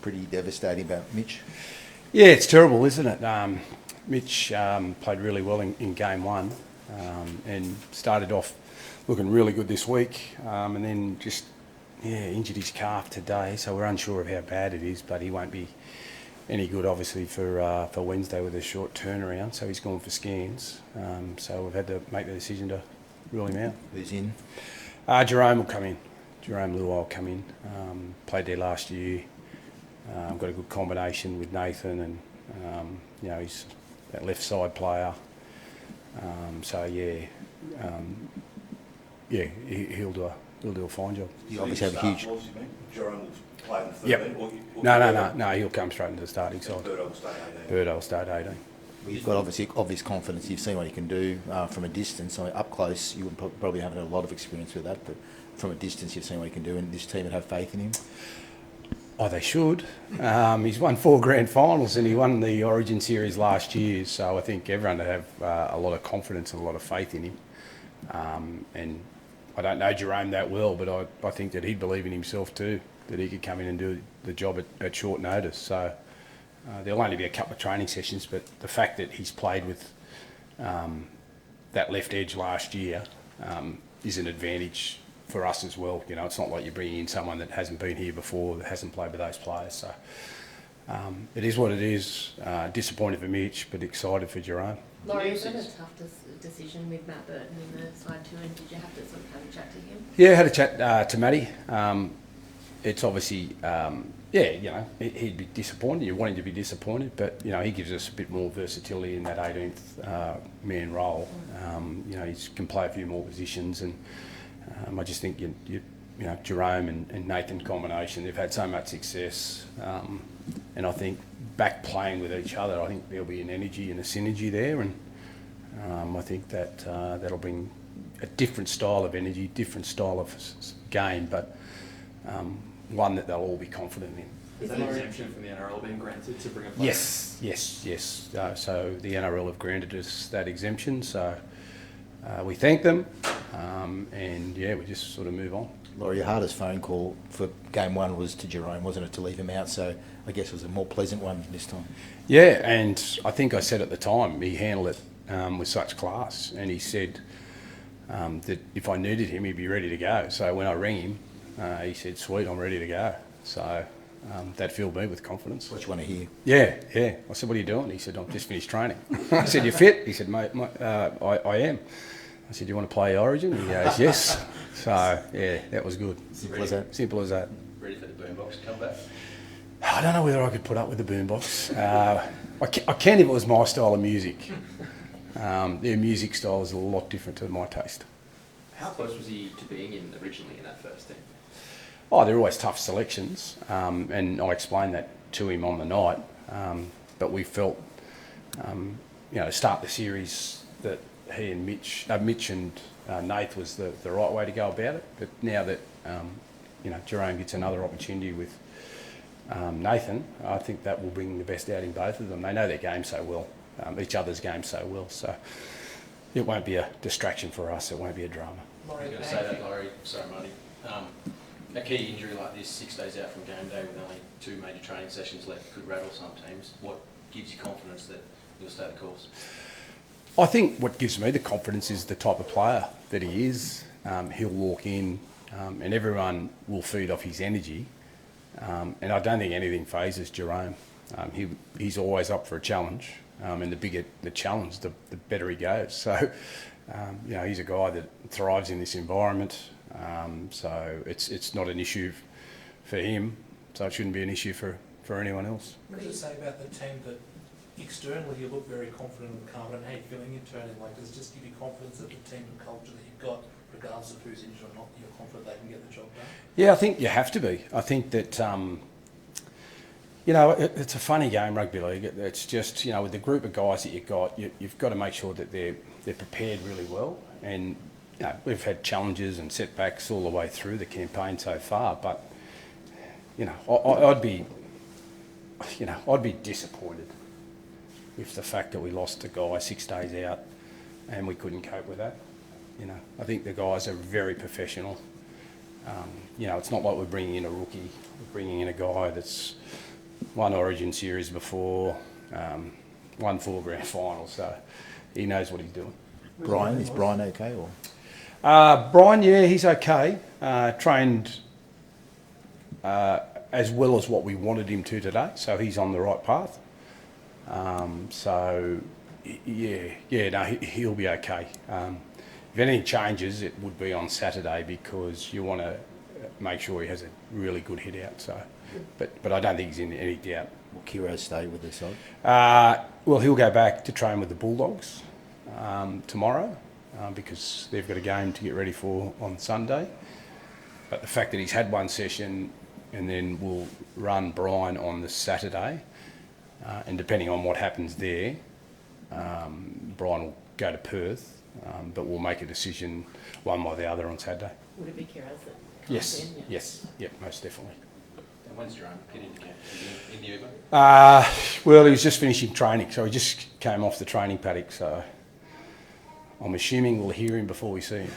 pretty devastating about Mitch. Yeah, it's terrible, isn't it? Mitch played really well in game one and started off looking really good this week, and then just injured his calf today. So we're unsure of how bad it is, but he won't be any good, obviously, for Wednesday with a short turnaround. So he's gone for scans. So we've had to make the decision to rule him out. Who's in? Jerome will come in. Jerome Luai will come in. Played there last year. Got a good combination with Nathan, and he's that left side player. He'll do a fine job. You obviously have a huge. Jerome will play in the 13. Yep. No. He'll come straight into the starting side. Birdo will stay 18. Birdo will start 18. You've got obvious confidence. You've seen what he can do from a distance. I mean, up close, you would probably haven't had a lot of experience with that, but from a distance, you've seen what he can do, and this team would have faith in him. Oh, they should. He's won 4 grand finals and he won the Origin series last year, so I think everyone would have a lot of confidence and a lot of faith in him. And I don't know Jerome that well, but I think that he'd believe in himself too, that he could come in and do the job at short notice. So there'll only be a couple of training sessions, but the fact that he's played with that left edge last year is an advantage for us as well. It's not like you're bringing in someone that hasn't been here before, that hasn't played with those players. So it is what it is. Disappointed for Mitch, but excited for Jerome. Laurie, was that a tough decision with Matt Burton in the side too, and did you have to sort of have a chat to him? Yeah, I had a chat to Matty. It's obviously, he'd be disappointed. You want him to be disappointed, but, he gives us a bit more versatility in that 18th man role. He can play a few more positions, and I just think, Jerome and Nathan combination, they've had so much success. And I think back playing with each other, I think there'll be an energy and a synergy there, and I think that that'll bring a different style of energy, different style of game, but one that they'll all be confident in. Is that an exemption from the NRL being granted to bring a player? Yes. So the NRL have granted us that exemption, so we thank them, and we just sort of move on. Laurie, your hardest phone call for game one was to Jerome, wasn't it, to leave him out? So I guess it was a more pleasant one this time. Yeah, and I think I said at the time, he handled it with such class, and he said that if I needed him, he'd be ready to go. So when I rang him, he said, "Sweet, I'm ready to go." So that filled me with confidence. What you want to hear? Yeah. I said, "What are you doing?" He said, "I've just finished training." I said, "You fit?" He said, "Mate, I am." I said, "You want to play Origin?" He goes, "Yes." So, that was good. Simple as that. Simple as that. Ready for the boombox to come back? I don't know whether I could put up with the boombox. I can if it was my style of music. Their music style is a lot different to my taste. How close was he to being in originally in that first team? Oh, they're always tough selections, and I explained that to him on the night. But we felt, to start the series that he and Mitch and Nath was the right way to go about it. But now that Jerome gets another opportunity with Nathan, I think that will bring the best out in both of them. They know their game so well, each other's game so well. So it won't be a distraction for us. It won't be a drama. I was going to say that, Laurie. Sorry, Marty. A key injury like this, 6 days out from game day with only 2 major training sessions left, could rattle some teams. What gives you confidence that you'll stay the course? I think what gives me the confidence is the type of player that he is. He'll walk in and everyone will feed off his energy. And I don't think anything phases Jerome. He's always up for a challenge. And the bigger the challenge, the better he goes. So, he's a guy that thrives in this environment. So it's not an issue for him. So it shouldn't be an issue for anyone else. What does it say about the team that externally you look very confident and confident? How are you feeling internally? Does it just give you confidence that the team and culture that you've got, regardless of who's injured or not, you're confident they can get the job done? Yeah, I think you have to be. I think that, it's a funny game, rugby league. It's just, with the group of guys that you've got to make sure that they're prepared really well. And, we've had challenges and setbacks all the way through the campaign so far, but, I'd be disappointed with the fact that we lost a guy 6 days out and we couldn't cope with that. I think the guys are very professional. It's not like we're bringing in a rookie. We're bringing in a guy that's won Origin series before, won 4 grand finals, so he knows what he's doing. Brian, is Brian okay or? Brian, yeah, he's okay. Trained as well as what we wanted him to today, so he's on the right path. So, yeah, no, he'll be okay. If anything changes, it would be on Saturday because you want to make sure he has a really good hit out. So, but I don't think he's in any doubt. Will Kiro stay with the side? Well, he'll go back to train with the Bulldogs tomorrow because they've got a game to get ready for on Sunday. But the fact that he's had one session and then we'll run Brian on the Saturday, and depending on what happens there, Brian will go to Perth, but we'll make a decision one way or the other on Saturday. Would it be Kira's that? Yes, comes in? Yeah. yes, yep, most definitely. And when's Jerome getting into camp? In the Uber? Well, he was just finishing training, so he just came off the training paddock, so I'm assuming we'll hear him before we see him.